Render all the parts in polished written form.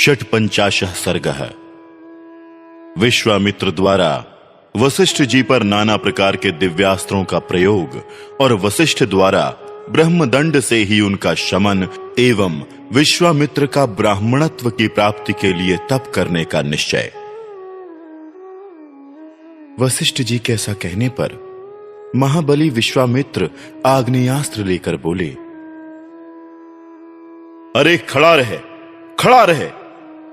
षट्पंचाशः सर्गः। विश्वामित्र द्वारा वशिष्ठ जी पर नाना प्रकार के दिव्यास्त्रों का प्रयोग और वशिष्ठ द्वारा ब्रह्मदंड से ही उनका शमन एवं विश्वामित्र का ब्राह्मणत्व की प्राप्ति के लिए तप करने का निश्चय। वशिष्ठ जी के ऐसा कहने पर महाबली विश्वामित्र आग्नेयास्त्र लेकर बोले, अरे खड़ा रहे, खड़ा रहे।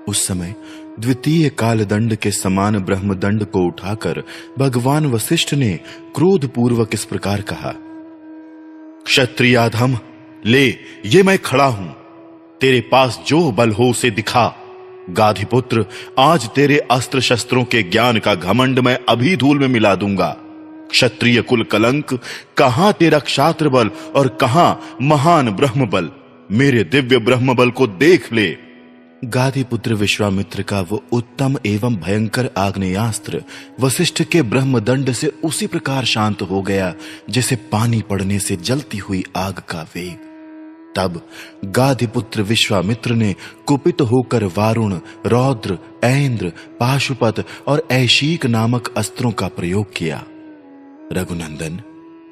उस समय द्वितीय कालदंड के समान ब्रह्मदंड को उठाकर भगवान वशिष्ठ ने क्रोधपूर्वक इस प्रकार कहा, क्षत्रियाधम, ले ये मैं खड़ा हूं, तेरे पास जो बल हो उसे दिखा। गाधिपुत्र, आज तेरे अस्त्र शस्त्रों के ज्ञान का घमंड मैं अभी धूल में मिला दूंगा। क्षत्रिय कुल कलंक, कहां तेरा क्षात्र बल और कहां महान ब्रह्म बल। मेरे दिव्य ब्रह्म बल को देख ले। गाधिपुत्र विश्वामित्र का वो उत्तम एवं भयंकर आग्नेयास्त्र वशिष्ठ के ब्रह्मदंड से उसी प्रकार शांत हो गया जैसे पानी पड़ने से जलती हुई आग का वेग। तब गाधिपुत्र विश्वामित्र ने कुपित होकर वारुण, रौद्र, ऐन्द्र, पाशुपत और ऐशीक नामक अस्त्रों का प्रयोग किया। रघुनंदन,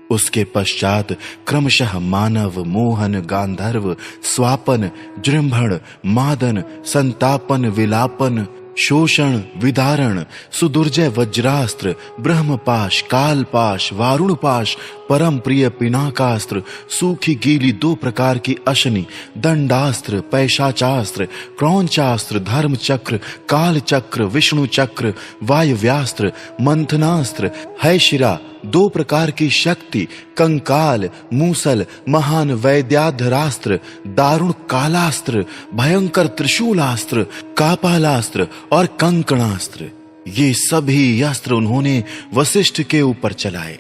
उसके पश्चात क्रमशः मानव, मोहन, गांधर्व, स्वापन, जृंभण, मादन, संतापन, विलापन, शोषण, विदारण, सुदुर्जय वज्रास्त्र, ब्रह्मपाश, कालपाश, वारुणपाश, परम प्रिय पिनाकास्त्र, सूखी गीली 2 प्रकार की अशनि, दंडास्त्र, पैशाचास्त्र, क्रौंचास्त्र, धर्मचक्र, कालचक्र, विष्णु चक्र, वायव्यास्त्र, मंथनास्त्र, हैशिरा, 2 प्रकार की शक्ति, कंकाल, मूसल, महान वैद्याधरास्त्र, दारुण कालास्त्र, भयंकर त्रिशूलास्त्र, कापालास्त्र और कंकणास्त्र, ये सभी अस्त्र उन्होंने वशिष्ठ के ऊपर चलाए।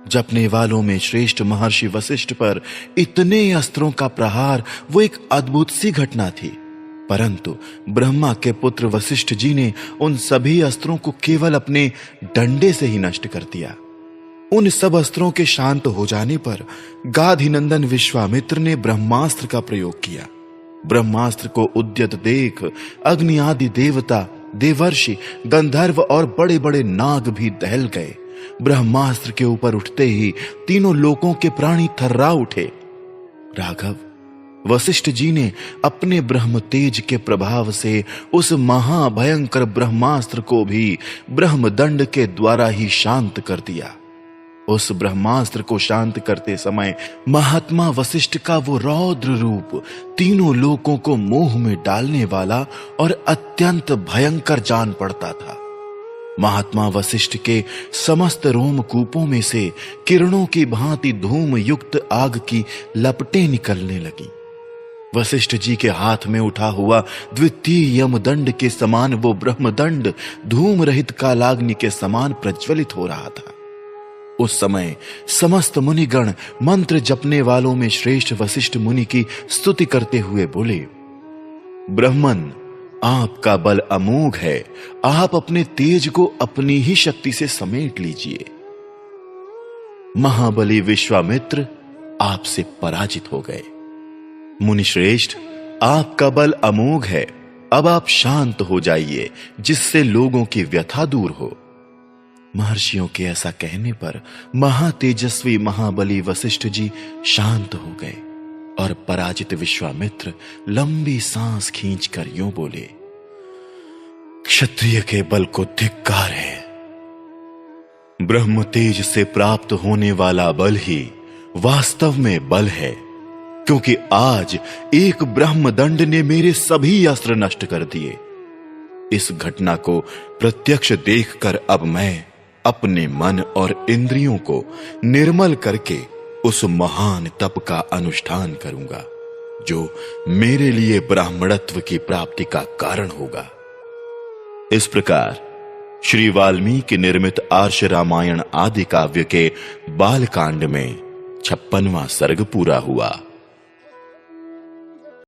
जपने वालों में श्रेष्ठ महर्षि वशिष्ठ पर इतने अस्त्रों का प्रहार वो एक अद्भुत सी घटना थी, परंतु ब्रह्मा के पुत्र वशिष्ठ जी ने उन सभी अस्त्रों को केवल अपने डंडे से ही नष्ट कर दिया। उन सब अस्त्रों के शांत हो जाने पर गाधिनंदन विश्वामित्र ने ब्रह्मास्त्र का प्रयोग किया। ब्रह्मास्त्र को उद्यत देख अग्नि आदि देवता, देवर्षि, गंधर्व और बड़े बड़े नाग भी दहल गए। ब्रह्मास्त्र के ऊपर उठते ही तीनों लोकों के प्राणी थर्रा उठे। राघव, वशिष्ठ जी ने अपने ब्रह्म तेज के प्रभाव से उस महाभयंकर ब्रह्मास्त्र को भी ब्रह्मदंड के द्वारा ही शांत कर दिया। उस ब्रह्मास्त्र को शांत करते समय महात्मा वशिष्ठ का वो रौद्र रूप तीनों लोकों को मोह में डालने वाला और अत्यंत भयंकर जान पड़ता था। महात्मा वशिष्ठ के समस्त रोमकूपों में से किरणों की भांति धूम युक्त आग की लपटें निकलने लगी। वशिष्ठ जी के हाथ में उठा हुआ द्वितीय यमदंड के समान वो ब्रह्मदंड धूम रहित कालाग्नि के समान प्रज्वलित हो रहा था। उस समय समस्त मुनिगण मंत्र जपने वालों में श्रेष्ठ वशिष्ठ मुनि की स्तुति करते हुए बोले, ब्रह्मन, आपका बल अमोघ है, आप अपने तेज को अपनी ही शक्ति से समेट लीजिए। महाबली विश्वामित्र आपसे पराजित हो गए। मुनिश्रेष्ठ, आपका बल अमोघ है, अब आप शांत हो जाइए जिससे लोगों की व्यथा दूर हो। महर्षियों के ऐसा कहने पर महातेजस्वी महाबली वशिष्ठ जी शांत हो गए और पराजित विश्वामित्र लंबी सांस खींचकर यूं बोले, क्षत्रिय के बल को धिक्कार है। ब्रह्म तेज से प्राप्त होने वाला बल ही वास्तव में बल है, क्योंकि आज एक ब्रह्मदंड ने मेरे सभी अस्त्र नष्ट कर दिए। इस घटना को प्रत्यक्ष देखकर अब मैं अपने मन और इंद्रियों को निर्मल करके उस महान तप का अनुष्ठान करूंगा जो मेरे लिए ब्राह्मणत्व की प्राप्ति का कारण होगा। इस प्रकार श्री वाल्मीकि निर्मित आर्ष रामायण आदि काव्य के बालकांड में 56वां सर्ग पूरा हुआ।